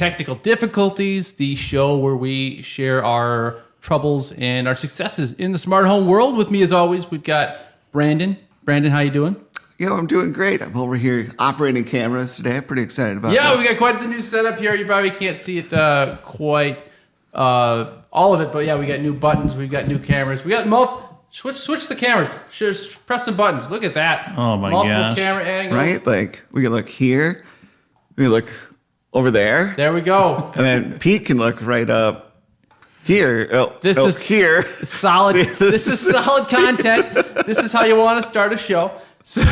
Technical Difficulties, the show where we share our troubles and our successes in the smart home world. With me, as always, we've got Brandon. Brandon, how you doing? Yo, I'm doing great. I'm over here operating cameras today. I'm pretty excited about this. Yeah, we got quite the new setup here. You probably can't see it quite all of it, but yeah, we got new buttons. We've got new cameras. We got switch the cameras. Just press some buttons. Look at that. Oh my Multiple gosh. camera angles. Right? Like, we can look here. We can look over there. There we go. And then Pete can look right up here. This is here. Solid. See, this is solid content. This is how you want to start a show. So,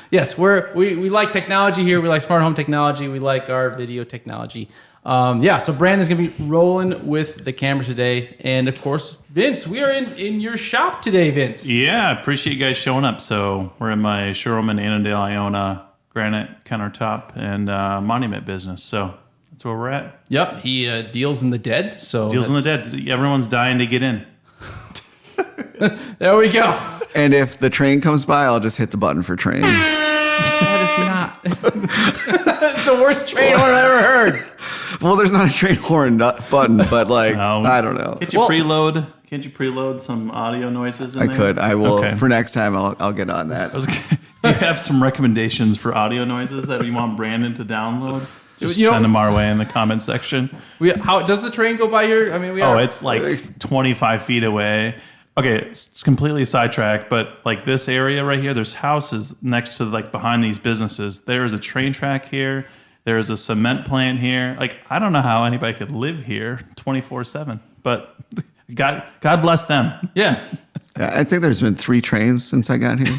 yes, we like technology here. We like smart home technology. We like our video technology. So Brandon's going to be rolling with the camera today. And, of course, Vince, we are in your shop today, Vince. Yeah, I appreciate you guys showing up. So we're in my showroom in Annandale, Iona, granite countertop and monument business. So that's where we're at. Yep, he deals in the dead. Deals in the dead. Everyone's dying to get in. There we go. And if the train comes by, I'll just hit the button for train. That is not. It's the worst train horn I've ever heard. Well, there's not a train horn button, but like, I don't know. Can't you preload some audio noises in there? I could. I will. Okay. For next time, I'll get on that. If you have some recommendations for audio noises that you want Brandon to download, just send them our way in the comment section. How does the train go by here? I mean, it's like 25 feet away. Okay, it's completely sidetracked, but like this area right here, there's houses next to like behind these businesses. There's a train track here. There's a cement plant here. Like, I don't know how anybody could live here 24/7, but God bless them. Yeah. I think there's been 3 trains since I got here.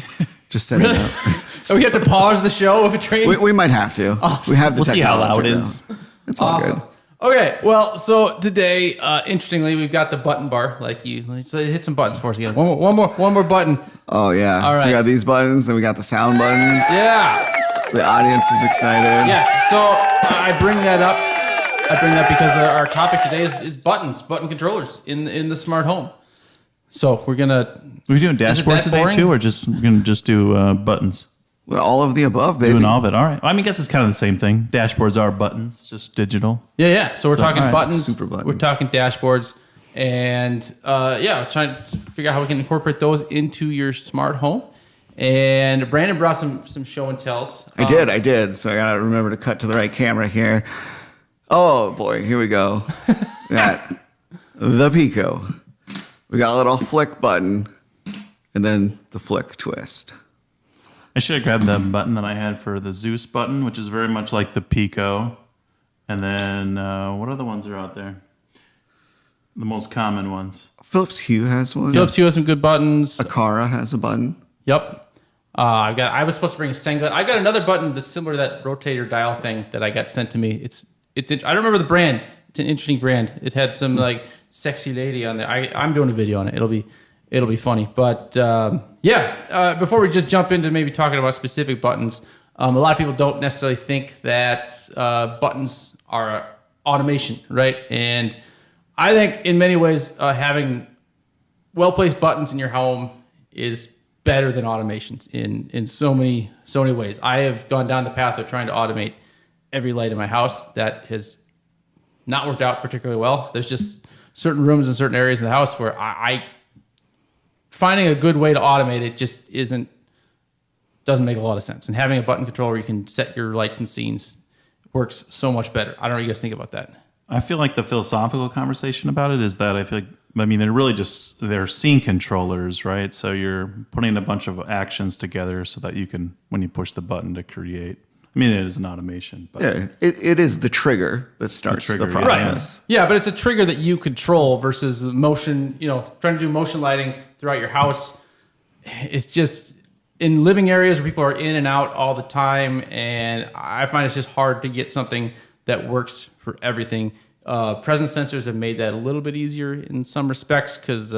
Just setting Really? up. So we have to pause the show if a train. We might have to. Awesome. We have the We'll see how technology loud it now. is. It's all Awesome. good. Okay, well, so today, interestingly, we've got the button bar. So hit some buttons for us again. One more button. Oh yeah. All right. So we got these buttons, and we got the sound buttons. Yeah. The audience is excited. Yes. So I bring that up. I bring that because our topic today is button controllers in the smart home. So we're we doing dashboards today boring? too, or we're gonna just do buttons? Well, all of the above, baby. Doing all of it. All right. Well, I guess it's kind of the same thing. Dashboards are buttons, just digital. Yeah. So we're talking all right. buttons. Super buttons. We're talking dashboards, and trying to figure out how we can incorporate those into your smart home. And Brandon brought some show and tells. I did. So I gotta remember to cut to the right camera here. Oh boy, here we go. We got the Pico. We got a little flick button, and then the flick twist. I should have grabbed the button that I had for the Zooz button, which is very much like the Pico. And then what other ones are out there? The most common ones. Philips Hue has one. Philips Hue has some good buttons. Akara has a button. Yep. I was supposed to bring a Senglet. I got another button that's similar to that rotator dial thing that I got sent to me. I don't remember the brand. It's an interesting brand. It had some like sexy lady on there. I'm doing a video on it. It'll be funny. But before we just jump into maybe talking about specific buttons, a lot of people don't necessarily think that buttons are automation, right? And I think in many ways having well-placed buttons in your home is better than automations in so many ways. I have gone down the path of trying to automate every light in my house. That has not worked out particularly well. There's just certain rooms and certain areas in the house where I finding a good way to automate it just doesn't make a lot of sense. And having a button control where you can set your light and scenes works so much better. I don't know what you guys think about that. I feel like the philosophical conversation about it is that they're really they're scene controllers, right? So you're putting a bunch of actions together so that you can, when you push the button to create. I mean, it is an automation. But Yeah, it is the trigger that starts the process. Right. Yeah, but it's a trigger that you control versus motion, trying to do motion lighting throughout your house. It's just in living areas where people are in and out all the time, and I find it's just hard to get something that works for everything. Presence sensors have made that a little bit easier in some respects because,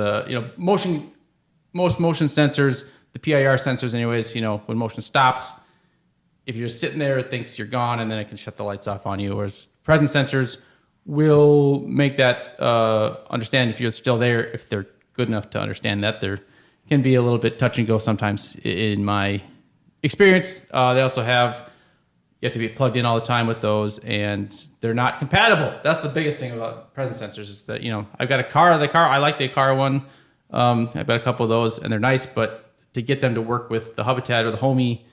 most motion sensors, the PIR sensors anyways, when motion stops, if you're just sitting there, it thinks you're gone, and then it can shut the lights off on you. Whereas presence sensors will make that understand if you're still there, if they're good enough to understand that. There can be a little bit touch and go sometimes in my experience. They also have you have to be plugged in all the time with those, and they're not compatible. That's the biggest thing about presence sensors is that, I've got I like the Car one. I've got a couple of those, and they're nice, but to get them to work with the Habitat or the Homey,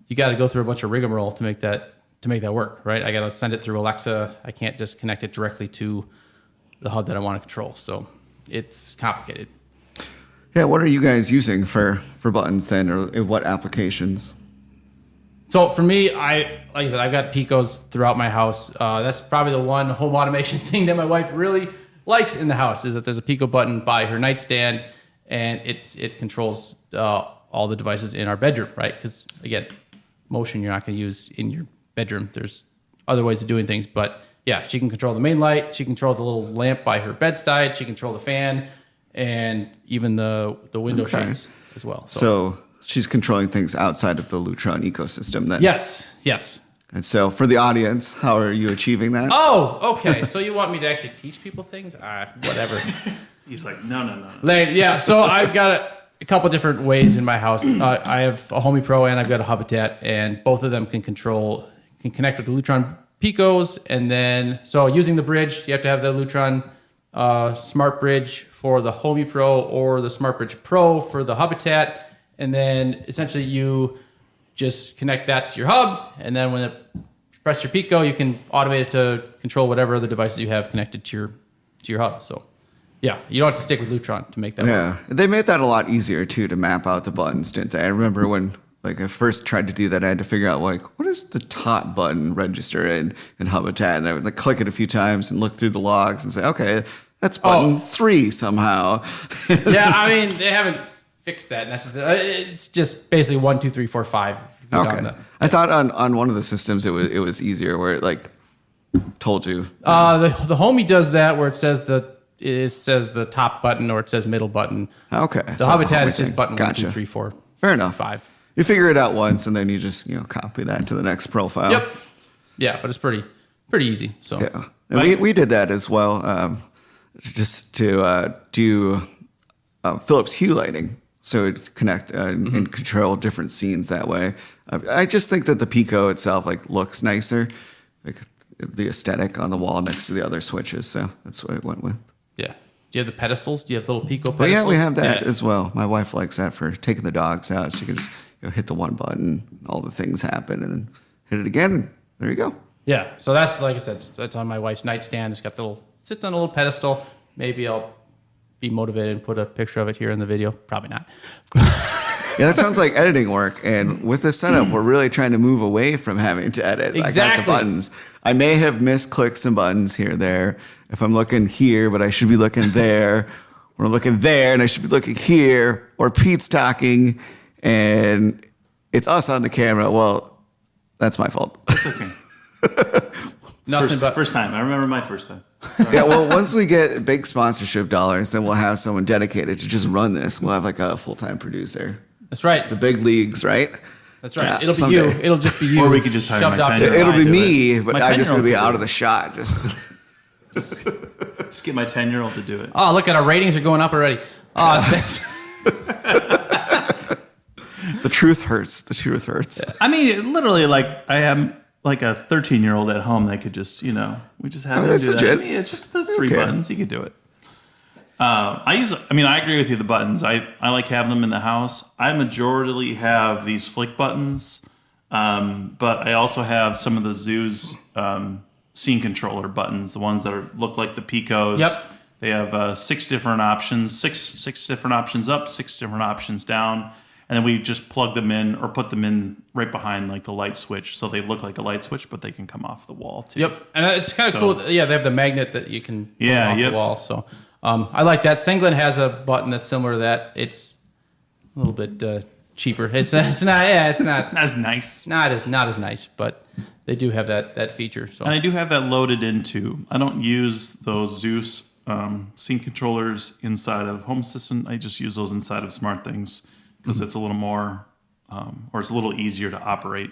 you got to go through a bunch of rigmarole to make that work, right? I got to send it through Alexa. I can't just connect it directly to the hub that I want to control. So it's complicated. Yeah, what are you guys using for buttons then, or in what applications? So for me, like I said, I've got Picos throughout my house. That's probably the one home automation thing that my wife really likes in the house is that there's a Pico button by her nightstand, and it controls all the devices in our bedroom, right? Because again, motion you're not going to use in your bedroom. There's other ways of doing things, but yeah, she can control the main light. She can control the little lamp by her bedside. She can control the fan, and even the window shades as well. So she's controlling things outside of the Lutron ecosystem then. Yes. And so for the audience, how are you achieving that? Oh, okay. So you want me to actually teach people things? Whatever. He's like, no. Lane, yeah. So I've got a couple different ways in my house. I have a Homey Pro and I've got a Habitat, and both of them can connect with the Lutron Picos. And then, so using the bridge, you have to have the Lutron Smart Bridge for the Homey Pro or the Smart Bridge Pro for the Habitat. And then essentially you just connect that to your hub. And then when you press your Pico, you can automate it to control whatever other devices you have connected to your hub. So yeah, you don't have to stick with Lutron to make that work. Yeah, they made that a lot easier too to map out the buttons, didn't they? I remember when I first tried to do that, I had to figure out what is the top button register in Habitat, and I would click it a few times and look through the logs and say, okay, that's button 3 somehow. Yeah, I mean they haven't fixed that necessarily. It's just basically 1, 2, 3, 4, 5. Okay, I thought on one of the systems it was easier where it told you. The Homey does that where it says the top button or it says middle button. Okay. The Habitat is just button Gotcha. 1, 2, 3, 4. Fair enough. 5. You figure it out once and then you just copy that to the next profile. Yep. Yeah, but it's pretty easy. So yeah, and we did that as well, just to do Philips Hue lighting, so it connect and control different scenes that way. I just think that the Pico itself looks nicer, the aesthetic on the wall next to the other switches. So that's what I went with. Yeah. Do you have the pedestals? Do you have little Pico pedestals? Well, yeah, we have that as well. My wife likes that for taking the dogs out. So you can just hit the one button, all the things happen, and then hit it again. And there you go. Yeah. So that's, like I said, that's on my wife's nightstand. It's got sits on a little pedestal. Maybe I'll be motivated and put a picture of it here in the video. Probably not. Yeah, that sounds like editing work. And with this setup, we're really trying to move away from having to edit. Exactly. I got the buttons. I may have misclicked some buttons here or there. If I'm looking here, but I should be looking there. Or looking there, and I should be looking here. Or Pete's talking, and it's us on the camera. Well, that's my fault. It's okay. First time. I remember my first time. Yeah, well, once we get big sponsorship dollars, then we'll have someone dedicated to just run this. We'll have a full-time producer. That's right. The big leagues, right? That's right. Yeah, It'll someday. be you. It'll just be you. Or we could just hire my shoved off 10-year-old. to the It'll side. be me, but My I'm just going to be 10-year-old out of the shot. Just get my 10-year-old to do it. Oh, look at our ratings are going up already. Oh, thanks. the truth hurts. The truth hurts. I mean, literally, I am a 13-year-old at home that could just, we just have them that's do that. legit. I mean, it's just the 3 Okay. buttons. You could do it. I agree with you. The buttons, I like having them in the house. I majorly have these flick buttons, but I also have some of the Zooz scene controller buttons, the ones that look like the Picos. Yep. They have 6 different options, six different options up, 6 different options down. And then we just plug them in or put them in right behind the light switch. So they look like a light switch, but they can come off the wall too. Yep. And it's kind of cool. Yeah, they have the magnet that you can pull off the wall. So I like that. Senglen has a button that's similar to that. It's a little bit cheaper. It's not Not as nice. not as nice, but they do have that feature. So And I do have that loaded into. I don't use those Zooz scene controllers inside of Home Assistant. I just use those inside of SmartThings because it's a little more, or it's a little easier to operate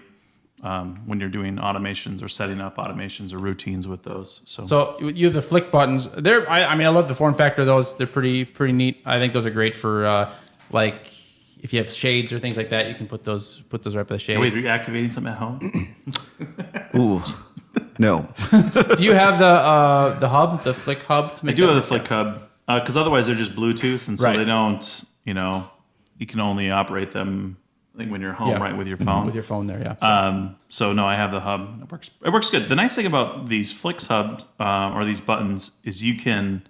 when you're doing automations or setting up automations or routines with those. So you have the flick buttons. I love the form factor of those. They're pretty neat. I think those are great for if you have shades or things like that, you can put those right by the shade. Wait, are you activating something at home? Ooh, no. Do you have the hub, the Flick hub? To I make do that have the work? Flick hub because otherwise they're just Bluetooth, and so Right. they don't. You can only operate them when you're home, Yeah. right, with your phone. With your phone there, yeah. So no, I have the hub. It works good. The nice thing about these Flicks hubs or these buttons is you can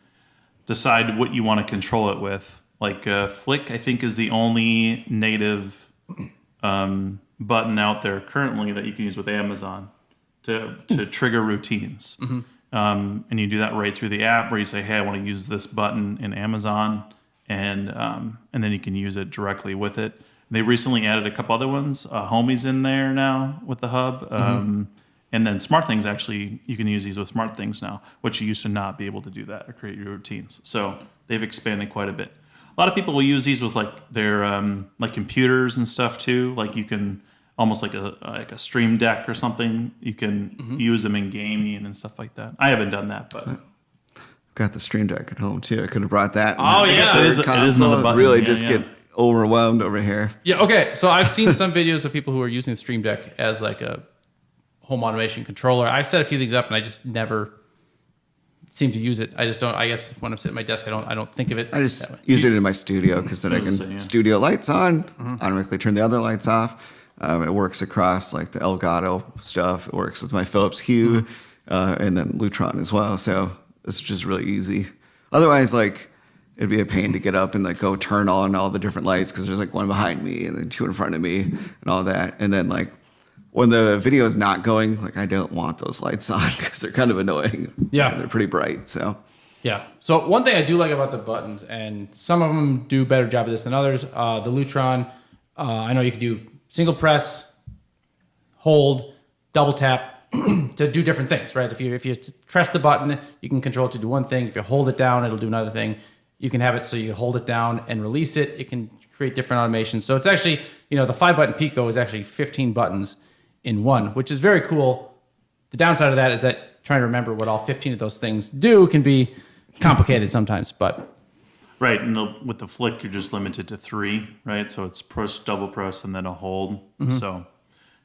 decide what you want to control it with. Like Flick, I think, is the only native button out there currently that you can use with Amazon to trigger routines. And you do that right through the app, where you say, "Hey, I want to use this button in Amazon," and then you can use it directly with it. They recently added a couple other ones. Homie's in there now with the hub. And then SmartThings, actually, you can use these with SmartThings now, which you used to not be able to do that or create your routines. So they've expanded quite a bit. A lot of people will use these with like their like computers and stuff too. Like you can almost like a Stream Deck or something. You can use them in gaming and stuff like that. I haven't done that, but Got the Stream Deck at home too. I could have brought that. Oh, yeah. It is another button. Really Yeah, just yeah. get overwhelmed over here. Yeah, okay. So I've seen some videos of people who are using the Stream Deck as like a home automation controller. I set a few things up and I just never seem to use it. I just don't. I guess when I'm sitting at my desk, I don't think of it. I that just way. use it in my studio because then I can Yeah. studio lights on, automatically turn the other lights off. It works across like the Elgato stuff. It works with my Philips Hue and then Lutron as well. So it's just really easy. Otherwise, like it'd be a pain to get up and like go turn on all the different lights because there's like one behind me and then two in front of me and all that. And then like when the video is not going, like I don't want those lights on because they're kind of annoying. Yeah. And they're pretty bright. So Yeah. So one thing I do like about the buttons, and some of them do a better job of this than others. The Lutron, I know you can do single press, hold, double tap to do different things, right? If you press the button, you can control it to do one thing. If you hold it down, it'll do another thing. You can have it so you hold it down and release it. It can create different automations. So it's actually, the 5-button Pico is actually 15 buttons in one, which is very cool. The downside of that is that trying to remember what all 15 of those things do can be complicated sometimes, but right. And with the Flick, you're just limited to 3, right? So it's press, double press, and then a hold. So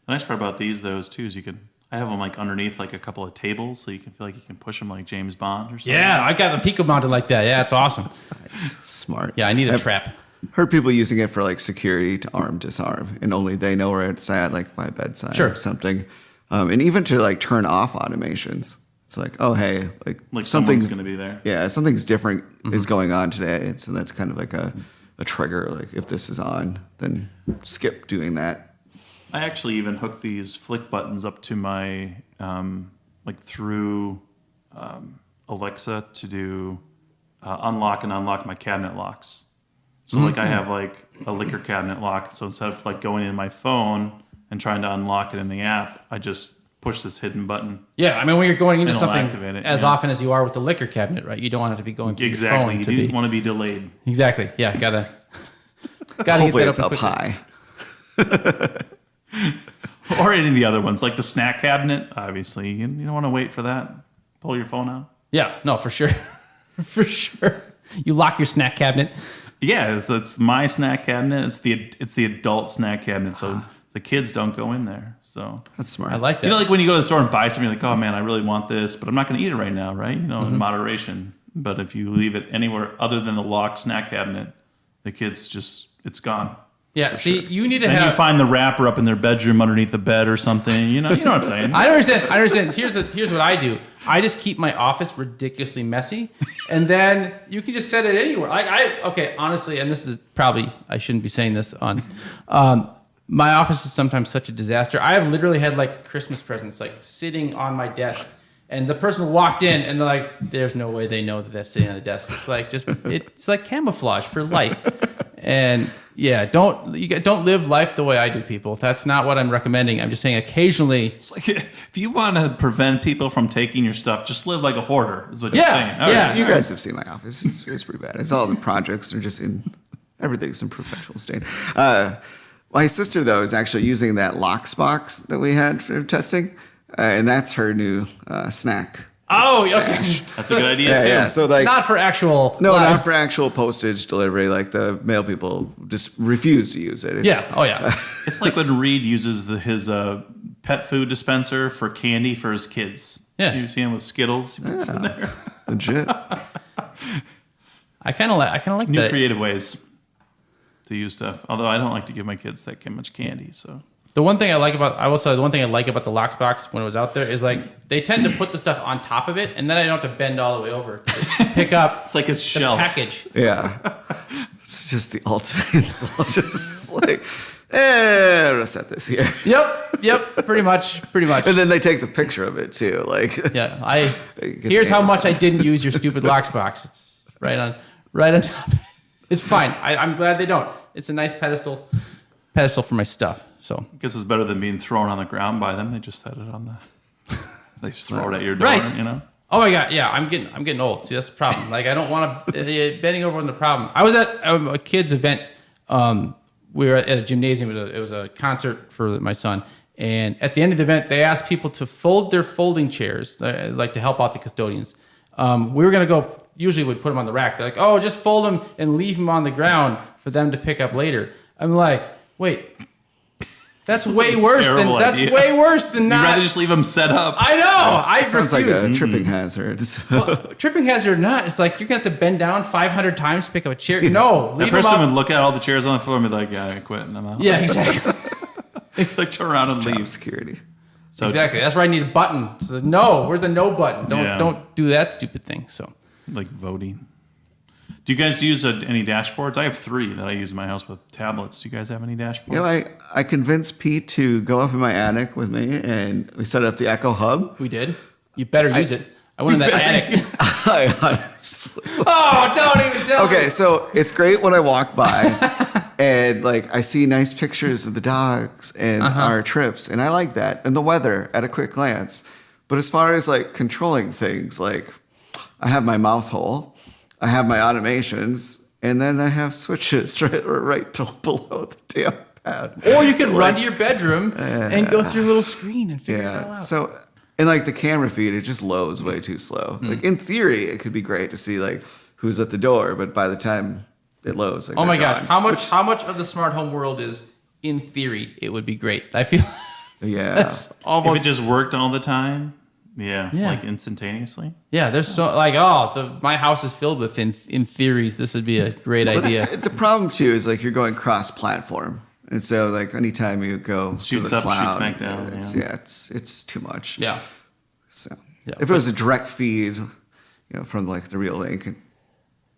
the nice part about these, though, is too, is I have them like underneath like a couple of tables, so you can feel like you can push them like James Bond or something. yeah, I got the Pico mounted like that. Yeah, it's awesome. it's smart. Yeah, I need a I've trap. heard people using it for like security to arm disarm, and only they know where it's at, like my bedside Sure. or something. And even to like turn off automations. It's like, oh hey, like Like something's someone's going to be there. yeah, something's different is going on today. And so that's kind of like a trigger. Like if this is on, then skip doing that. I actually even hook these Flick buttons up to my, through Alexa to do unlock and unlock my cabinet locks. So like I have like a liquor cabinet lock. So instead of like going in my phone and trying to unlock it in the app, I just push this hidden button. Yeah, I mean, when you're going into It'll something activate it, as yeah. often as you are with the liquor cabinet, right? You don't want it to be going through your Exactly. phone You to do be want to be delayed. exactly. Yeah, gotta Hopefully get it's that up quickly. high. Or any of the other ones, like the snack cabinet. Obviously, you don't want to wait for that. Pull your phone out. Yeah, no, for sure, for sure. You lock your snack cabinet. Yeah, it's my snack cabinet. It's the adult snack cabinet, so the kids don't go in there. So That's smart. I like that. you know, like when you go to the store and buy something, you're like, oh man, I really want this, but I'm not going to eat it right now, right? In moderation. But if you leave it anywhere other than the locked snack cabinet, the kids it's gone. Yeah, see, you need to And have. you find the wrapper up in their bedroom underneath the bed or something. You know what I'm saying? I understand. Here's what I do. I just keep my office ridiculously messy, and then you can just set it anywhere. Okay, honestly, and this is probably I shouldn't be saying this on. My office is sometimes such a disaster. I have literally had like Christmas presents like sitting on my desk, and the person walked in and they're like, "There's no way they know that that's sitting on the desk." It's like it's like camouflage for life, and. Yeah, don't live life the way I do, people. That's not what I'm recommending. I'm just saying occasionally. It's like if you want to prevent people from taking your stuff, just live like a hoarder. Is what you're saying. All yeah. right. You guys have seen my office. It's pretty bad. It's all the projects are just everything's in perpetual state. My sister, though, is actually using that locks box that we had for testing, and that's her new snack. Oh, stash. okay. That's a good idea Yeah, too. yeah. So like, Not for actual. no, live. not for actual postage delivery. Like the mail people just refuse to use it. Yeah. Oh, yeah. It's like when Reed uses his pet food dispenser for candy for his kids. Yeah. You see him with Skittles. He puts in there. Legit. I kind of like New that. creative ways to use stuff. Although I don't like to give my kids that much candy. So The one thing I like about the Locks box when it was out there is like they tend to put the stuff on top of it, and then I don't have to bend all the way over to pick up it's like a the shelf. package. Yeah. It's just the ultimate insult. Just like, I'm gonna set this here. Yep, pretty much. And then they take the picture of it too. Like, Yeah, Get the here's how hands much on. I didn't use your stupid Locks box. It's right on top. It's fine. I'm glad they don't. It's a nice pedestal for my stuff. So I guess it's better than being thrown on the ground by them. They just set it on the. They just throw it at your door. Right. You know. Oh my god, yeah, I'm getting old. See, that's the problem. Like, I don't want to bending over on the problem. I was at a kid's event. We were at a gymnasium. It was a concert for my son. And at the end of the event, they asked people to fold their folding chairs, like to help out the custodians. We were gonna go. Usually, we'd put them on the rack. They're like, "Oh, just fold them and leave them on the ground for them to pick up later." I'm like, "Wait, that's way worse than terrible idea. way worse than You'd not." rather just leave them set up. I know. I sounds like refuse. a tripping hazard. Well, tripping hazard or not, it's like you're gonna have to bend down 500 times to pick up a chair. No, That leave them person up. would look at all the chairs on the floor and be like, "Yeah, I quit and I'm out." Yeah, exactly. It's like turn around and Job leave. security. So Exactly. That's where I need a button. So no, where's the no button? Yeah. Don't do that stupid thing. So like voting. Do you guys use any dashboards? I have 3 that I use in my house with tablets. Do you guys have any dashboards? You know, I convinced Pete to go up in my attic with me, and we set up the Echo Hub. we did. You better use it. I went in that attic. I honestly. Oh, don't even tell me. Okay, so it's great when I walk by and like I see nice pictures of the dogs and our trips, and I like that, and the weather at a quick glance. But as far as like controlling things, like I have my mouth hole, I have my automations, and then I have switches right below the damn pad. Or you could run to your bedroom and go through a little screen and figure it all Yeah. out. So, and like the camera feed, it just loads way too slow. Like in theory, it could be great to see like who's at the door, but by the time it loads, like Oh my they're gosh, gone. how much of the smart home world is in theory it would be great. I feel Yeah. that's If almost it just worked all the time, yeah. Yeah. Like instantaneously. yeah. There's so like my house is filled with in theories. This would be a great idea. The problem too is like you're going cross-platform, and so like anytime you go Shoots to the up, shoots cloud, back down, it's too much. Yeah. So Yeah, if it was a direct feed, from like the real link,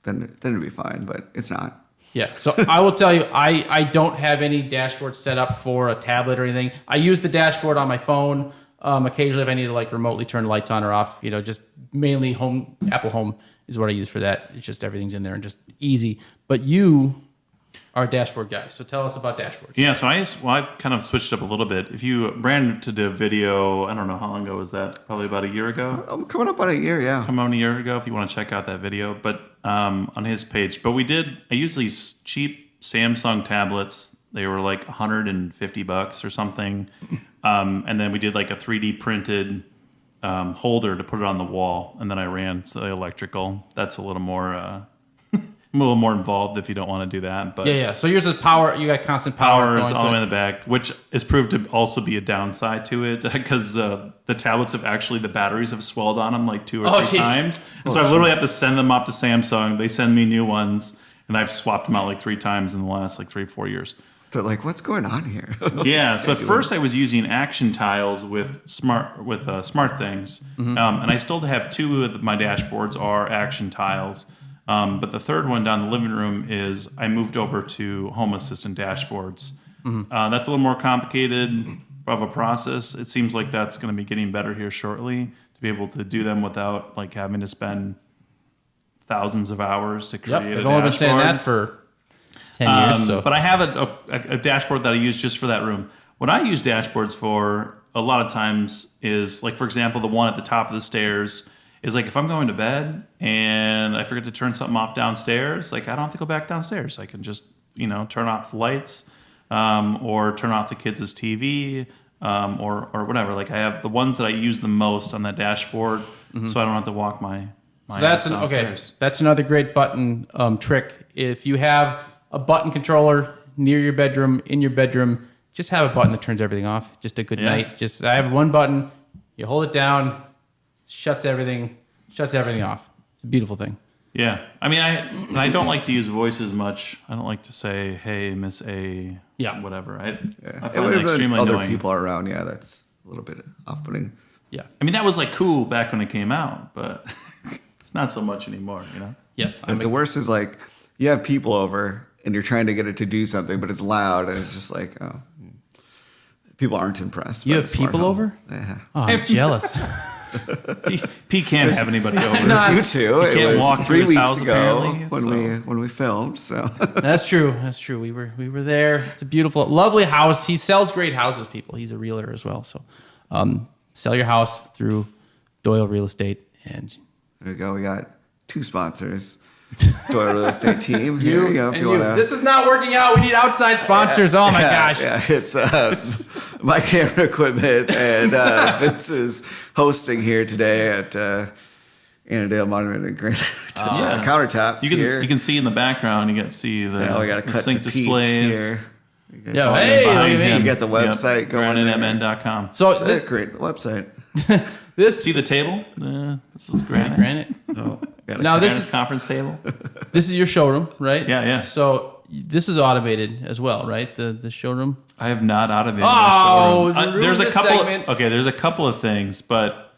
then it'd be fine. But it's not. Yeah. So I will tell you, I don't have any dashboard set up for a tablet or anything. I use the dashboard on my phone. Occasionally, if I need to like remotely turn the lights on or off, just mainly Apple Home is what I use for that. It's just everything's in there and just easy. But you are a dashboard guy, so tell us about dashboards. Yeah, so I've kind of switched up a little bit. If you Brandon did a video, I don't know how long ago was that? Probably about a year ago. I'm coming up on a year, yeah. Come on a year ago if you want to check out that video, but on his page. But I use these cheap Samsung tablets. They were like $150 or something. And then we did like a 3D printed holder to put it on the wall. And then I ran the electrical. That's a little more involved if you don't want to do that. But Yeah. So yours is power. You got constant power. power is going all the to way it. in the back, which is proved to also be a downside to it because the tablets the batteries have swelled on them like 2 or 3 jeez. times. And so I literally have to send them off to Samsung. They send me new ones, and I've swapped them out like 3 times in the last like 3-4 years. They're like, what's going on here? Yeah. So at first I was using action tiles with smart things, and I still have 2 of my dashboards are action tiles. But the third one down the living room is I moved over to Home Assistant dashboards. That's a little more complicated of a process. It seems like that's going to be getting better here shortly to be able to do them without like having to spend thousands of hours to create Yep. a I've only been saying dashboard. that for 10 years. So. But I have a dashboard that I use just for that room. What I use dashboards for a lot of times is like, for example, the one at the top of the stairs is like if I'm going to bed and I forget to turn something off downstairs, like I don't have to go back downstairs. I can just turn off the lights or turn off the kids' TV. or whatever. Like I have the ones that I use the most on that dashboard, so I don't have to walk my So that's ass okay. downstairs. That's another great button trick. If you have a button controller near your bedroom, in your bedroom, just have a button that turns everything off. Just a good night. I have one button. You hold it down, shuts everything off. It's a beautiful thing. Yeah, I mean, I don't like to use voices much. I don't like to say, "Hey, Miss A," whatever. I find that extremely other annoying. people are around. Yeah, that's a little bit off-putting. Yeah. I mean, that was like cool back when it came out, but it's not so much anymore. You know? Yes. But the worst is like you have people over and you're trying to get it to do something, but it's loud and it's just like, oh, people aren't impressed. You by have the smart people home. over? Yeah. Oh, I'm jealous. Pete can't have anybody over. No, You too. He It can't was walk through 3 his weeks house, ago apparently, when we filmed. So That's true. We were there. It's a beautiful, lovely house. He sells great houses, people. He's a realtor as well. So sell your house through Doyle Real Estate. And there we go. We got 2 sponsors. Doyle Real Estate Team. Here you go. If you want to. This is not working out. We need outside sponsors. Oh my gosh. Yeah, it's my camera equipment, and Vince is hosting here today at Annandale Monument and Granite Countertops. You can see in the background. You get to see the, we got to the cut sync to Pete displays. here. Yeah, hey, look at me. You got the website going there. GraniteMN.com. So It's a this, great website. this See the table? This is Granite. Granite. Oh, got Now this Granite's is conference table. this is your showroom, right? Yeah. So this is automated as well, right? The showroom. I have not automated Oh, my showroom. you There's a ruined this couple. segment. There's a couple of things, but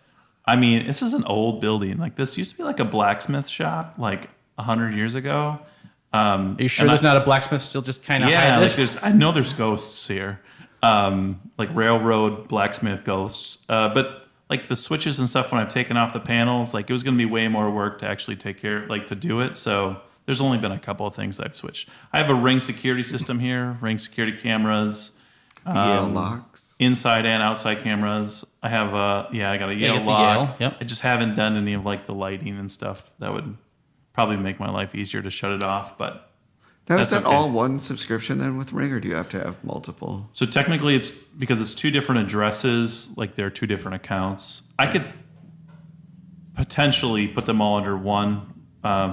I mean, this is an old building. Like this used to be like a blacksmith shop, like 100 years ago. Are you sure there's not a blacksmith still just kind of Yeah, hiding like this? I know there's ghosts here, like railroad blacksmith ghosts. But like the switches and stuff, when I've taken off the panels, like it was going to be way more work to actually take care, like to do it. So there's only been a couple of things I've switched. I have a Ring security system here, Ring security cameras, Yale locks. inside and outside cameras. I have I got a Yale get the lock. Yale, yep. I just haven't done any of like the lighting and stuff. That would probably make my life easier to shut it off, but. Now, is That's that okay. all one subscription then with Ring, or do you have to have multiple? So technically, it's because it's 2 different addresses. Like they're 2 different accounts. I could potentially put them all under one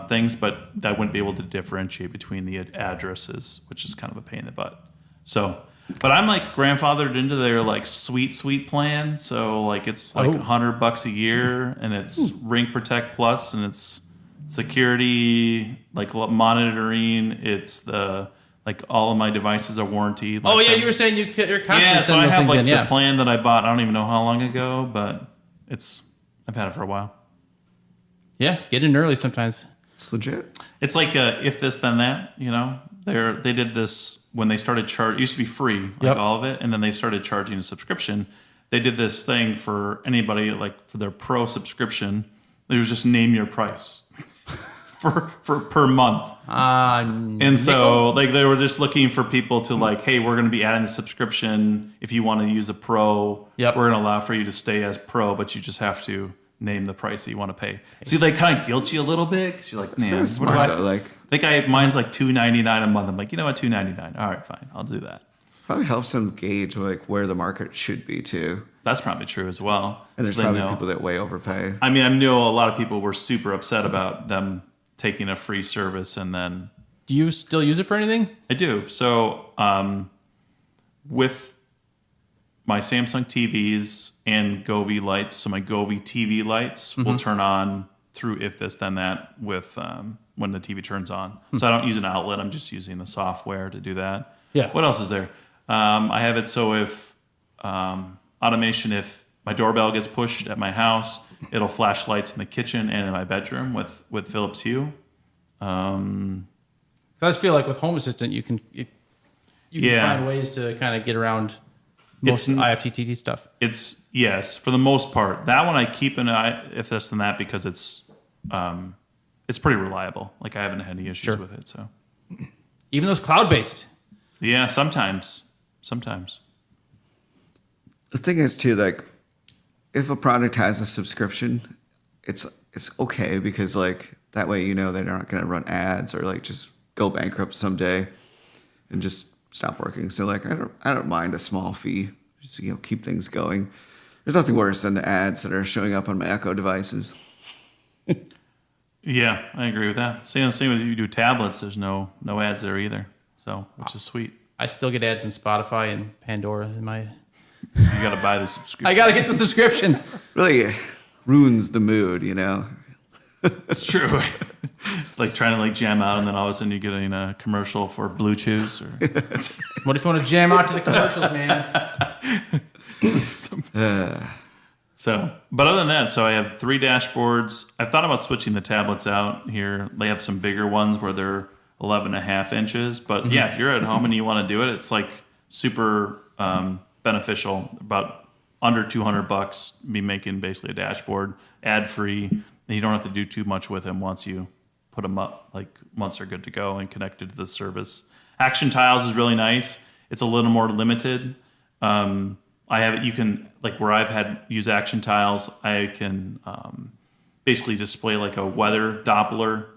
things, but I wouldn't be able to differentiate between the addresses, which is kind of a pain in the butt. So, but I'm like grandfathered into their like sweet plan. So like it's like $100 a year, and it's Ring Protect Plus, and it's security, like monitoring. It's the like all of my devices are warranty. Oh like yeah, the- you were saying you're constantly yeah, so sending I those have things like in. the Yeah. plan that I bought. I don't even know how long ago, but I've had it for a while. Yeah, get in early sometimes. It's legit. It's like if this then that, you know. They did this when they started it used to be free, like Yep. all of it, and then they started charging a subscription. They did this thing for anybody like for their pro subscription. It was just name your price for per month. And so like they were just looking for people to like, hey, we're going to be adding the subscription. If you want to use a pro, Yep. we're going to allow for you to stay as pro, but you just have to name the price that you want to pay. See, they kind of guilt you a little bit because you're like, man, Kind of what smart do I? though. Like, I think mine's like $2.99 a month. I'm like, you know what, $2.99. All right, fine, I'll do that. probably helps them gauge like where the market should be too. That's probably true as well. And there's So they probably know. people that way overpay. I mean, I know a lot of people were super upset about them taking a free service, and then Do you still use it for anything? I do. So with my Samsung TVs and Govee lights, so my Govee TV lights will turn on through If This Then That with when the TV turns on. So I don't use an outlet. I'm just using the software to do that. Yeah. What else is there? I have it so if automation, if my doorbell gets pushed at my house, it'll flash lights in the kitchen and in my bedroom with Philips Hue. I just feel like with Home Assistant, you can Yeah. find ways to kind of get around most It's- IFTTT stuff. It's yes, for the most part. That one I keep an eye if this and that because it's pretty reliable. Like I haven't had any issues Sure. with it. So Even those cloud-based. yeah, sometimes. The thing is too, like if a product has a subscription, it's okay because like that way you know they're not going to run ads or like just go bankrupt someday and just stop working. So like I don't mind a small fee just keep things going. There's nothing worse than the ads that are showing up on my Echo devices. Yeah, I agree with that. Same with you do tablets. There's no ads there either, so which is sweet. I still get ads in Spotify and Pandora in my. You got to buy the subscription. I got to get the subscription. Really ruins the mood, It's true. It's like trying to jam out, and then all of a sudden you're getting a commercial for Blue Chews. Or What if you want to jam out to the commercials, man? So, but other than that, so I have 3 dashboards. I've thought about switching the tablets out here. They have some bigger ones where they're 11.5 inches. But yeah, if you're at home and you want to do it, it's super beneficial. About under $200, be making basically a dashboard ad free, and you don't have to do too much with them once you put them up. Once they're good to go and connected to the service. Action Tiles is really nice. It's a little more limited. I have it. You can where I've had use Action Tiles. I can basically display a weather Doppler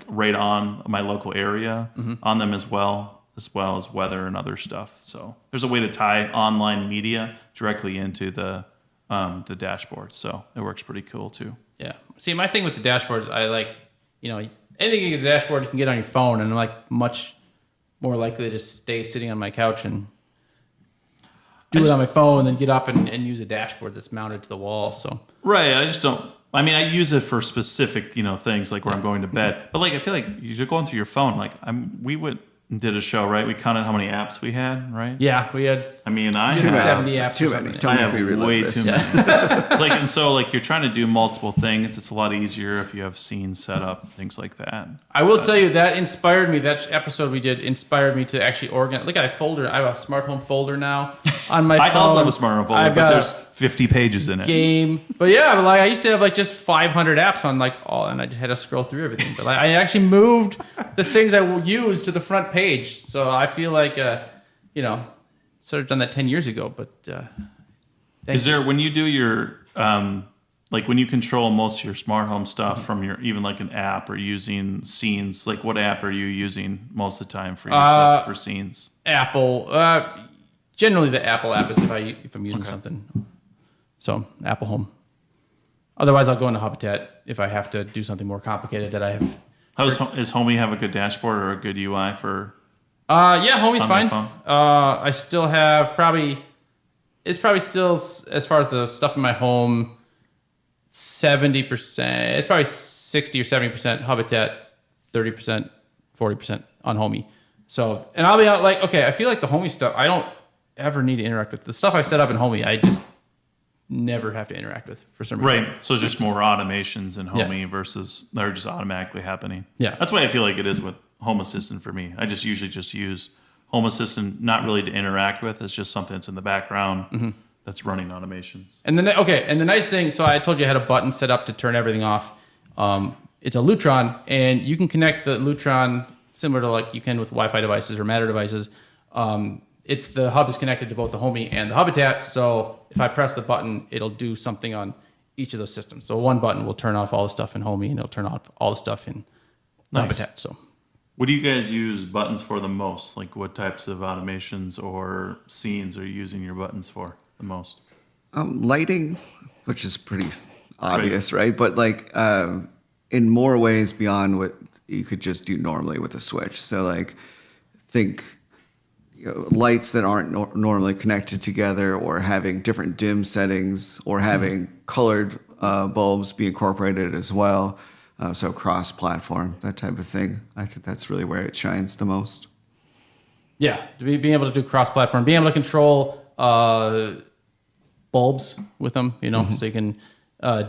right on my local area on them as well as weather and other stuff. So there's a way to tie online media directly into the dashboard. So it works pretty cool too. Yeah. See, my thing with the dashboards, I anything you get a dashboard you can get on your phone, and I'm much more likely to stay sitting on my couch and do it on my phone than get up and use a dashboard that's mounted to the wall. So right, I just don't. I mean, I use it for specific things where I'm going to bed. But I feel like you're going through your phone. We went and did a show, right? We counted how many apps we had, right? Yeah, we had. I mean, I Too have 70 apps. Too many. I have way this. too many. And so you're trying to do multiple things. It's a lot easier if you have scenes set up, things like that. I will tell you that inspired me. That episode we did inspired me to actually organize. Look at a folder. I have a smart home folder now on my phone. I also have a smart home folder, but there's 50 pages in it. Game, but yeah, I used to have just 500 apps on all, and I just had to scroll through everything. But I actually moved the things I use to the front page, so I feel sort of done that 10 years ago. But is there when you do your when you control most of your smart home stuff from your even an app or using scenes? What app are you using most of the time for your stuff for scenes? Apple, generally the Apple app is if I'm using something. So Apple Home. Otherwise, I'll go into Habitat if I have to do something more complicated that I have. Is Homey have a good dashboard or a good UI for? Yeah, Homey's on fine. phone? I still have it's probably still, as far as the stuff in my home, 70%. It's probably 60 or 70% Habitat, 30%, 40% on Homey. So, and I'll be okay, I feel the Homey stuff, I don't ever need to interact with. The stuff I set up in Homey, I just never have to interact with for some reason. Right. So it's just more automations in Homey versus they're just automatically happening. Yeah. That's why I feel like it is with Home Assistant for me. I usually just use Home Assistant not really to interact with. It's just something that's in the background that's running automations. And the nice thing, so I told you I had a button set up to turn everything off. It's a Lutron, and you can connect the Lutron similar to you can with Wi-Fi devices or Matter devices. The hub is connected to both the Homey and the Habitat, so if I press the button, it'll do something on each of those systems. So one button will turn off all the stuff in Homey, and it'll turn off all the stuff in Habitat. So, what do you guys use buttons for the most? What types of automations or scenes are you using your buttons for the most? Lighting, which is pretty obvious, right? But in more ways beyond what you could just do normally with a switch. So think lights that aren't normally connected together, or having different dim settings, or having colored bulbs be incorporated as well. So cross-platform, that type of thing. I think that's really where it shines the most. Yeah, being able to do cross-platform, being able to control bulbs with them, so you can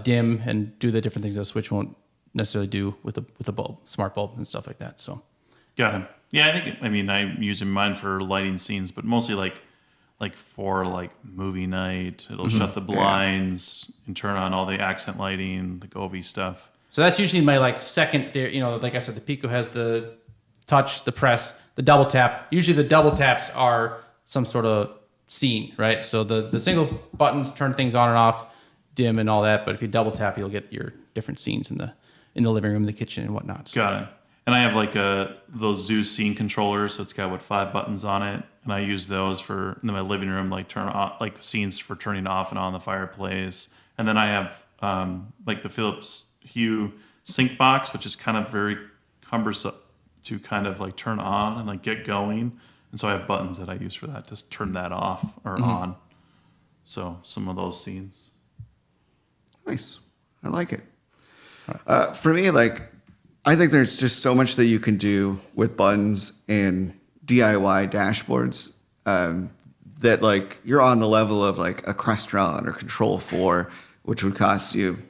dim and do the different things that a switch won't necessarily do with a bulb, smart bulb and stuff like that. So, got it. Yeah, I'm using mine for lighting scenes, but mostly for movie night. It'll shut the blinds and turn on all the accent lighting, the Govee stuff. So that's usually my second. Like I said, the Pico has the touch, the press, the double tap. Usually the double taps are some sort of scene, right? So the single buttons turn things on and off, dim and all that. But if you double tap, you'll get your different scenes in the living room, the kitchen, and whatnot. So. Got it. And I have those Zooz scene controllers, so it's got 5 buttons on it. and I use those for in my living room, like turn off, like scenes for turning off and on the fireplace. And then I have like the Philips Hue sync box, which is kind of very cumbersome to kind of like turn on and like get going. And so I have buttons that I use for that to turn that off or on. So some of those scenes. Nice. I like it. For me, like, I think there's just so much that you can do with buttons and DIY dashboards that, like, you're on the level of like a Crestron or Control 4, which would cost you,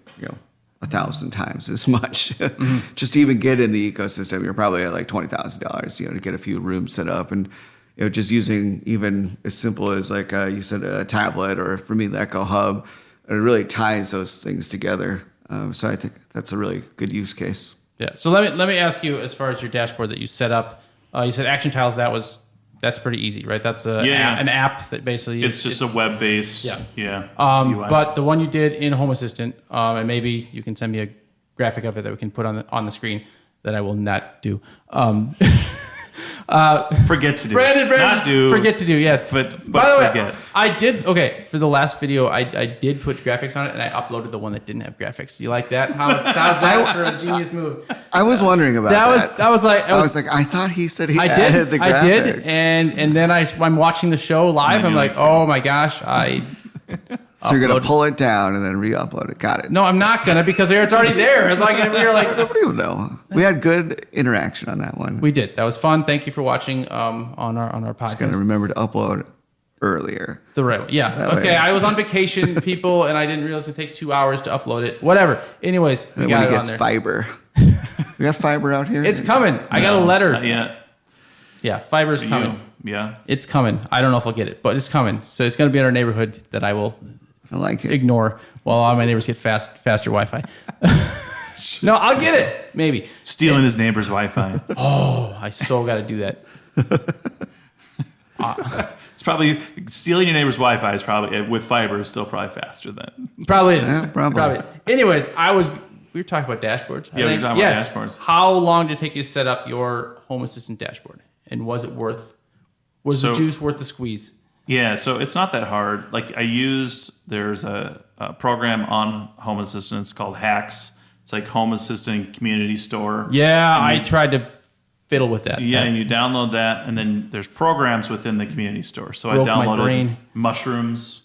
1,000 times as much. Just to even get in the ecosystem, you're probably at like $20,000, to get a few rooms set up. And just using even as simple as like you said, a tablet, or for me, the Echo Hub, it really ties those things together. So I think that's a really good use case. Yeah. So let me ask you, as far as your dashboard that you set up, you said Action Tiles. That's pretty easy, right? That's an app that basically it's just a web based. Yeah. UI. But the one you did in Home Assistant, and maybe you can send me a graphic of it that we can put on the screen that I will not do. Forget to do. Brandon, Not do. Forget to do. Yes. But By the way, forget. I did. Okay, for the last video, I did put graphics on it, and I uploaded the one that didn't have graphics. Do you like that? How's that for a genius move? I was wondering about that. I was like, I thought he said he I added did. the graphics. I did, and then I'm watching the show live. I'm like, oh my gosh, So you're going to pull it down and then re-upload it. Got it. No, I'm not gonna, because it's already there. It's like we were like, Nobody will know. We had good interaction on that one. we did. That was fun. Thank you for watching on our podcast. Just got to remember to upload earlier. The right one. Yeah. That Okay. way. I was on vacation, people, and I didn't realize it'd take 2 hours to upload it. Whatever. Anyways, we And got when it it on gets there. fiber. We got fiber out here? It's coming. I got a letter. Not yet. Yeah, fiber's For coming. you. Yeah. It's coming. I don't know if I'll get it, but it's coming. So it's going to be in our neighborhood that I will I like it. ignore while all my neighbors get faster Wi-Fi. No, I'll get it. Maybe. Stealing his neighbor's Wi-Fi. Oh, I so got to do that. It's probably stealing your neighbor's Wi-Fi is probably with fiber is still probably faster than. Probably is. Yeah, probably. Anyways, we were talking about dashboards. Yeah, we were talking about dashboards. How long did it take you to set up your Home Assistant dashboard? And was the juice worth the squeeze? Yeah, so it's not that hard. Like there's a program on Home Assistant. It's called Hacks. It's like Home Assistant Community Store. Yeah, I tried to fiddle with that. Yeah, and you download that, and then there's programs within the community store. So Broke I my downloaded brain. Mushrooms.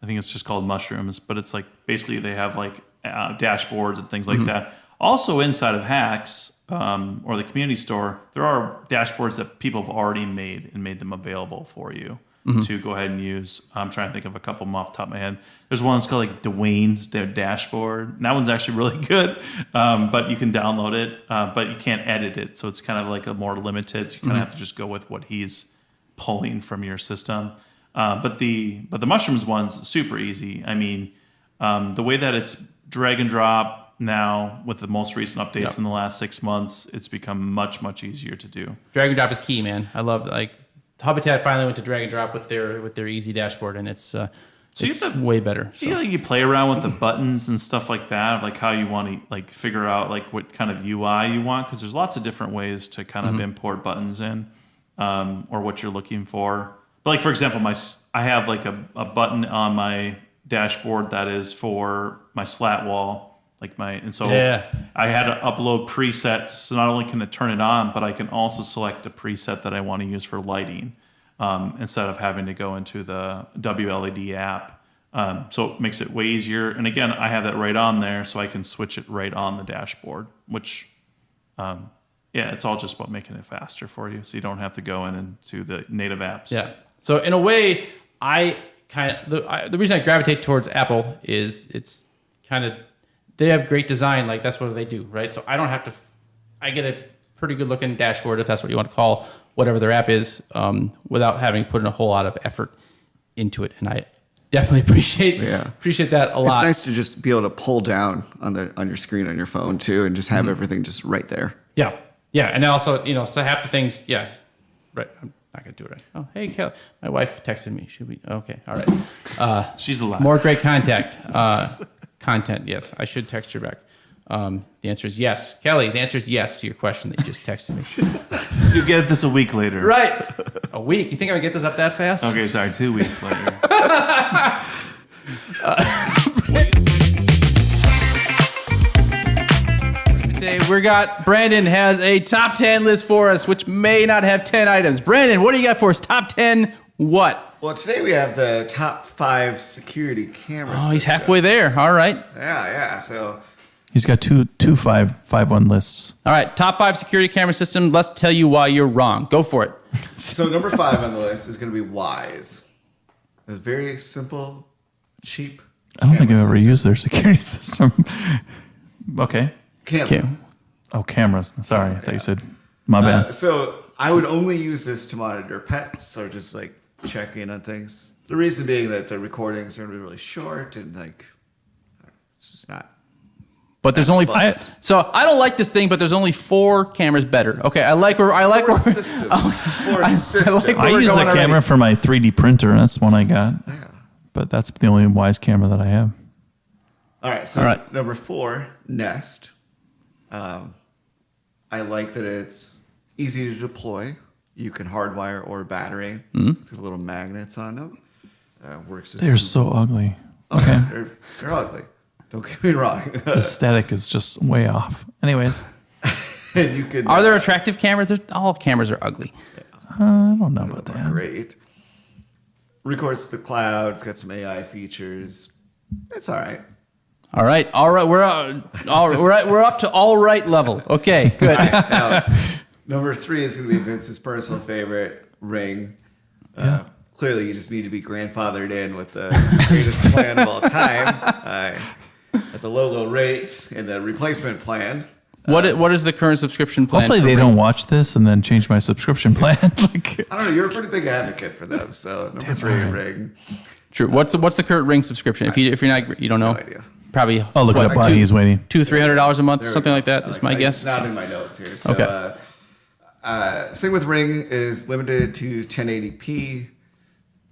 I think it's just called Mushrooms, but it's like basically they have like dashboards and things like that. Also inside of Hacks or the community store, there are dashboards that people have already made and made them available for you to go ahead and use. I'm trying to think of a couple of them off the top of my head. There's one that's called like Dwayne's dashboard. And that one's actually really good, but you can download it, but you can't edit it. So it's kind of like a more limited. You kind of have to just go with what he's pulling from your system. But the Mushrooms one's super easy. I mean, the way that it's drag and drop now with the most recent updates in the last 6 months, it's become much, much easier to do. Drag and drop is key, man. I love Habitat finally went to drag and drop with their easy dashboard, and it's way better. So. You play around with the buttons and stuff like that, like how you want to like figure out like what kind of UI you want, because there's lots of different ways to kind of import buttons in or what you're looking for. But like for example, I have like a button on my dashboard that is for my slat wall. I had to upload presets. So not only can it turn it on, but I can also select a preset that I want to use for lighting instead of having to go into the WLED app. So it makes it way easier. And again, I have that right on there, so I can switch it right on the dashboard, which, it's all just about making it faster for you. So you don't have to go into the native apps. Yeah. So in a way, the reason I gravitate towards Apple is it's kind of, they have great design. Like that's what they do, right? So I don't have to. I get a pretty good looking dashboard, if that's what you want to call whatever their app is, without having put in a whole lot of effort into it. And I definitely appreciate that a lot. It's nice to just be able to pull down on your screen on your phone too, and just have everything just right there. Yeah, yeah, and also so half the things, right. I'm not gonna do it right. Oh, hey, Kelly, my wife texted me. Should we? Okay, all right. She's alive. More great content, yes. I should text her back. The answer is yes. Kelly, the answer is yes to your question that you just texted me. You get this a week later. Right. A week? You think I would get this up that fast? Okay, sorry, 2 weeks later. Today Brandon has a top 10 list for us, which may not have 10 items. Brandon, what do you got for us? Top 10 what? Well, today we have the top 5 security camera systems. Oh, he's halfway there. All right. Yeah. So He's got two 5-1 lists. All right. Top 5 security camera system. Let's tell you why you're wrong. Go for it. So number 5 on the list is going to be Wise. It's very simple, cheap. I don't think I've ever system. used their security system. Okay. Camera. Okay. Oh, cameras. Sorry, I thought you said my bad. So I would only use this to monitor pets or just like check in on things. The reason being that the recordings are going to be really short and like it's just not. But there's only Plus. so I don't like this thing, but there's only 4 cameras better. Okay, I like Four systems. Four systems. like I we're use going that already. camera for my 3D printer. That's one I got. Yeah. But that's the only Wise camera that I have. All right. So All right. number 4, Nest. I like that it's easy to deploy. You can hardwire or battery. It's got little magnets on them. Works. They're so ugly. Okay. They're ugly. Don't get me wrong. The aesthetic is just way off. Anyways, And you can. Are there attractive cameras? All cameras are ugly. I don't know about that. Great. Records to the cloud. It's got some AI features. It's all right. All right. We're up to all right level. Okay, good. Now, number 3 is going to be Vince's personal favorite, Ring. Clearly, you just need to be grandfathered in with the greatest plan of all time at the low rate and the replacement plan. What is the current subscription plan? Hopefully for they Ring? don't watch this and then change my subscription plan. Like, I don't know. You're a pretty big advocate for them. So number 3, right. Ring. True. What's the current Ring subscription? If you're not, you don't know. No idea. Probably. I'll look it up while he's waiting. $200-$300 a month, There we something go. like that. Is my guess. It's not in my notes here. So, Okay. thing with Ring is limited to 1080p.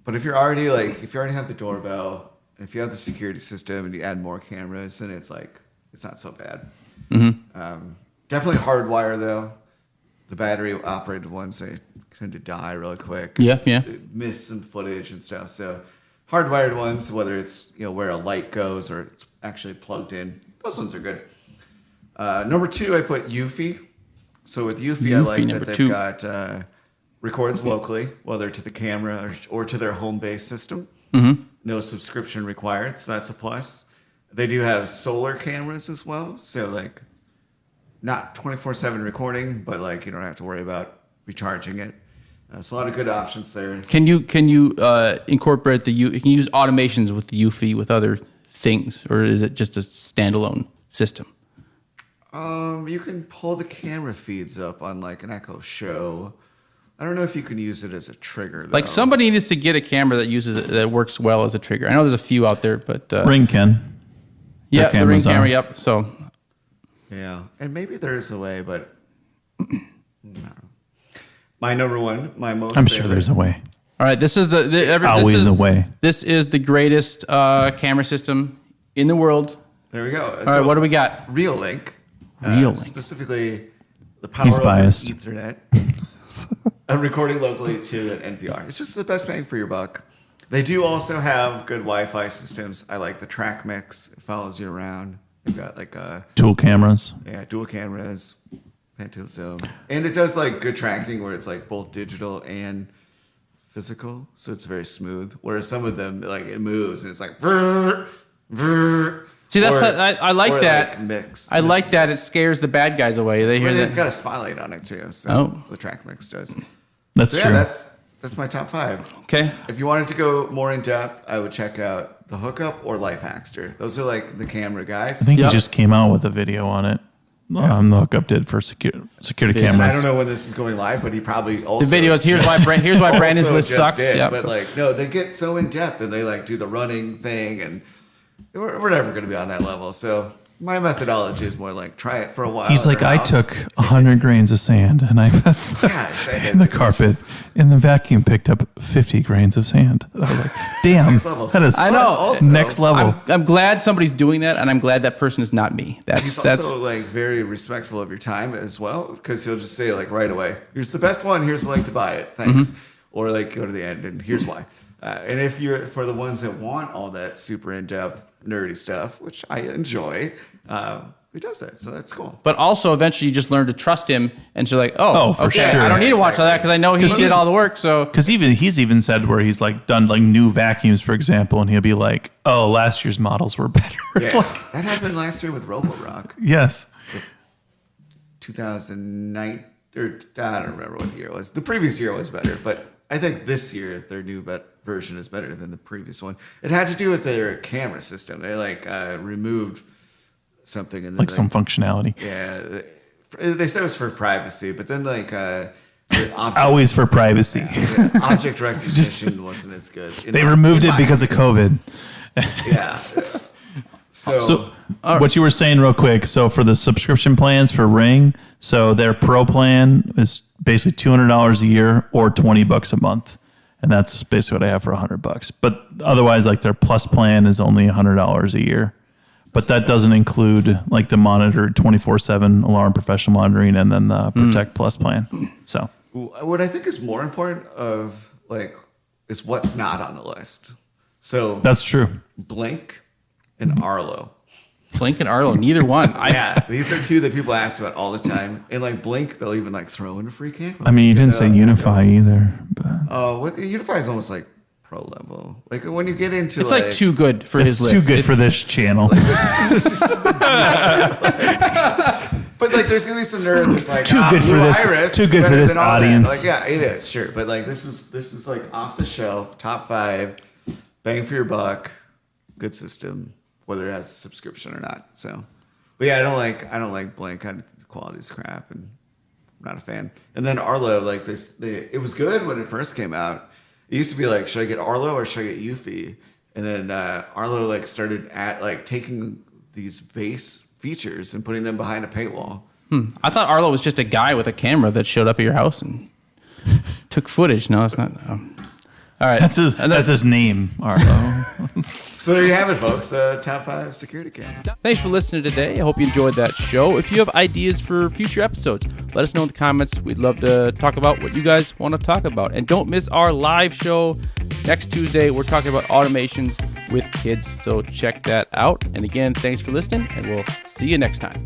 But if you already have the doorbell, and if you have the security system, and you add more cameras, then it's not so bad. Definitely hardwire though. The battery operated ones they tend to die really quick. Yeah. Miss some footage and stuff. So hardwired ones, whether it's where a light goes or it's actually plugged in, those ones are good. Number 2, I put Eufy. So with Eufy, I like number that 2. they've got records locally, whether to the camera or to their home-based system. No subscription required, so that's a plus. They do have solar cameras as well, so like not 24/7 recording, but like you don't have to worry about recharging it. So a lot of good options there. Can you incorporate you can use automations with the Eufy with other things, or is it just a standalone system? You can pull the camera feeds up on like an Echo Show. I don't know if you can use it as a trigger though. Like somebody needs to get a camera that uses it, that works well as a trigger. I know there's a few out there, but Ring can. yeah, the Ring cameras camera. are. Yep. So Yeah, and maybe there is a way, but I don't know. My number 1, my most. I'm sure favorite- there's a way. all right, this is Always a way. This is the greatest camera system in the world. There we go. All right, what do we got? Real-Link. Real-Link. Specifically, the power He's over biased. Ethernet. Recording locally to an NVR. It's just the best bang for your buck. They do also have good Wi-Fi systems. I like the Track Mix. It follows you around. They've got like Dual cameras. dual cameras, Phantom Zoom, and it does like good tracking where it's like both digital and physical, so it's very smooth. Whereas some of them like it moves and it's like vrr, vrr. See, that's I like or, that. Like, mix. I like that. It scares the bad guys away. They hear And it's that. got a spotlight on it too. So Oh. the Track Mix does. That's So yeah, true. that's my top 5. Okay. If you wanted to go more in depth, I would check out the Hookup or Life Hackster. Those are like the camera guys. I think Yep. he just came out with a video on it. The hookup did for security And I cameras. don't know when this is going live, but he probably also The video is here's why Brandon's also list just sucks. did. Yeah. But like, no, they get so in depth and they like do the running thing, and we're never going to be on that level. So my methodology is more like try it for a while. He's at like, your I house. took 100 grains of sand and I Yeah, exactly. in the carpet, and the vacuum picked up 50 grains of sand. I was like, damn, Next level. that is I know. Also, next level. I'm glad somebody's doing that, and I'm glad that person is not me. He's also like very respectful of your time as well, because he'll just say like right away, here's the best one, here's the link to buy it, thanks. or like go to the end. And here's why. And if you're for the ones that want all that super in-depth nerdy stuff, which I enjoy, he does that, so that's cool. But also, eventually, you just learn to trust him, and you're like, for okay, sure. I don't need to watch all that because I know he did all the work. So, Because he's even said where he's like done like new vacuums, for example, and he'll be like, "Oh, last year's models were better." Yeah, that happened last year with Roborock. Yes. 2009, or I don't remember what the year was. The previous year was better, but I think this year their new version is better than the previous one. It had to do with their camera system. They like removed something in the Like some functionality. Yeah, they said it was for privacy, but then like Always for privacy. object recognition wasn't as good. They removed it because of COVID. Yeah. So what you were saying real quick, so for the subscription plans for Ring, so their pro plan is basically $200 a year or $20 a month. And that's basically what I have for $100. But otherwise, like their plus plan is only $100 a year. But that doesn't include like the monitored 24/7 alarm professional monitoring and then the Protect Plus plan. So what I think is more important is what's not on the list. So that's true. Blink and Arlo. Blink and Arlo, neither one. Yeah, these are two that people ask about all the time. And like Blink, they'll even like throw in a free camera. I mean, you didn't say Unify either. But. Unify is almost like pro level. Like when you get into It's like too good for his list. It's too good for this channel. But like, there's gonna be some nerds that's like too good for this. Iris Too good for this audience. Like, yeah, it is sure. But like, this is like off the shelf, top 5, bang for your buck, good system, whether it has a subscription or not. So, but yeah, I don't like Blink. The quality's crap, and I'm not a fan. And then Arlo, like it was good when it first came out. It used to be like, should I get Arlo or should I get Eufy? And then Arlo like started taking these base features and putting them behind a paywall. I thought Arlo was just a guy with a camera that showed up at your house and took footage. No, it's not. All right. That's his name, Arlo. So there you have it, folks. Top 5 security cameras. Thanks for listening today. I hope you enjoyed that show. If you have ideas for future episodes, let us know in the comments. We'd love to talk about what you guys want to talk about. And don't miss our live show next Tuesday. We're talking about automations with kids. So check that out. And again, thanks for listening, and we'll see you next time.